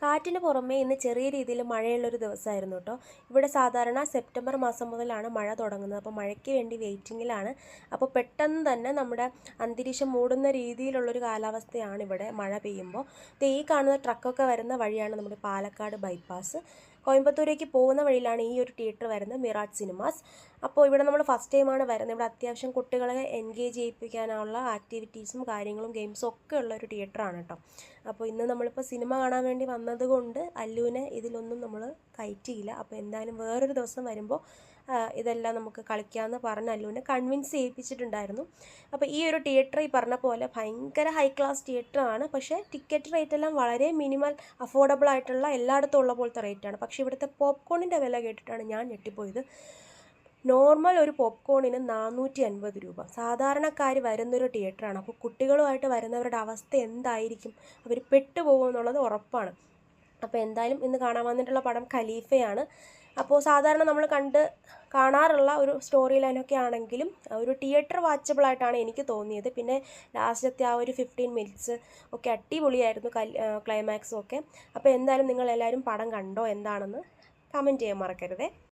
കാറ്റിന് പുറമേ ഇന്ന് ചെറിയ രീതിയിൽ മഴയുള്ളൊരു ദിവസമായിരുന്നു കേട്ടോ. ഇവിടെ സാധാരണ സെപ്റ്റംബർ മാസം മുതലാണ് മഴ തുടങ്ങുന്നത്. അപ്പോൾ മഴയ്ക്ക് വേണ്ടി വെയിറ്റിങ്ങിലാണ്. അപ്പോൾ പെട്ടെന്ന് തന്നെ നമ്മുടെ അന്തരീക്ഷം മൂടുന്ന രീതിയിലുള്ളൊരു കാലാവസ്ഥയാണ് ഇവിടെ മഴ പെയ്യുമ്പോൾ. ഈ കാണുന്ന ട്രക്കൊക്കെ വരുന്ന വഴിയാണ് നമ്മുടെ പാലക്കാട് ബൈപ്പാസ്. കോയമ്പത്തൂരേക്ക് പോകുന്ന വഴിയിലാണ് ഈ ഒരു തിയേറ്റർ വരുന്നത്, മിറാജ് സിനിമാസ്. അപ്പോൾ ഇവിടെ നമ്മൾ ഫസ്റ്റ് ടൈമാണ് വരുന്നത്. ഇവിടെ അത്യാവശ്യം കുട്ടികളെ എൻഗേജ് ചെയ്യിപ്പിക്കാനുള്ള ആക്ടിവിറ്റീസും കാര്യങ്ങളും ഗെയിംസും ഒക്കെ ഉള്ള ഒരു തിയേറ്ററാണ് കേട്ടോ. അപ്പോൾ ഇന്ന് നമ്മളിപ്പോൾ സിനിമ കാണാൻ വേണ്ടി വന്നതുകൊണ്ട് അല്ലുവിനെ ഇതിലൊന്നും നമ്മൾ കയറ്റിയില്ല. അപ്പോൾ എന്തായാലും വേറൊരു ദിവസം വരുമ്പോൾ ഇതെല്ലാം നമുക്ക് കളിക്കാമെന്ന് പറഞ്ഞ് അല്ലുവിനെ കൺവിൻസ് ചെയ്യിപ്പിച്ചിട്ടുണ്ടായിരുന്നു. അപ്പോൾ ഈ ഒരു തിയേറ്റർ ഈ പറഞ്ഞ പോലെ ഭയങ്കര ഹൈ ക്ലാസ് തിയേറ്ററാണ്. പക്ഷേ ടിക്കറ്റ് റേറ്റ് എല്ലാം വളരെ മിനിമൽ അഫോർഡബിൾ ആയിട്ടുള്ള എല്ലായിടത്തും ഉള്ള പോലത്തെ റേറ്റാണ്. പക്ഷേ ഇവിടുത്തെ പോപ്കോണിൻ്റെ വില കേട്ടിട്ടാണ് ഞാൻ ഞെട്ടിപ്പോയത്. നോർമൽ ഒരു പോപ്കോണിന് 450 രൂപ. സാധാരണക്കാർ വരുന്നൊരു തിയേറ്ററാണ്. അപ്പോൾ കുട്ടികളുമായിട്ട് വരുന്നവരുടെ അവസ്ഥ എന്തായിരിക്കും? അവർ പെട്ടുപോകുമെന്നുള്ളത് ഉറപ്പാണ്. അപ്പോൾ എന്തായാലും ഇന്ന് കാണാൻ വന്നിട്ടുള്ള പടം ഖലീഫയാണ്. അപ്പോൾ സാധാരണ നമ്മൾ കാണാറുള്ള ഒരു സ്റ്റോറി ലൈനൊക്കെ ആണെങ്കിലും ഒരു തിയേറ്റർ വാച്ചബിളായിട്ടാണ് എനിക്ക് തോന്നിയത്. പിന്നെ ലാസ്റ്റത്തെ ആ ഒരു 15 മിനിറ്റ്സ് ഒക്കെ അടിപൊളിയായിരുന്നു, ക്ലൈമാക്സും ഒക്കെ. അപ്പോൾ എന്തായാലും നിങ്ങളെല്ലാവരും പടം കണ്ടോ എന്താണെന്ന് കമൻറ്റ് ചെയ്യാൻ മറക്കരുതേ.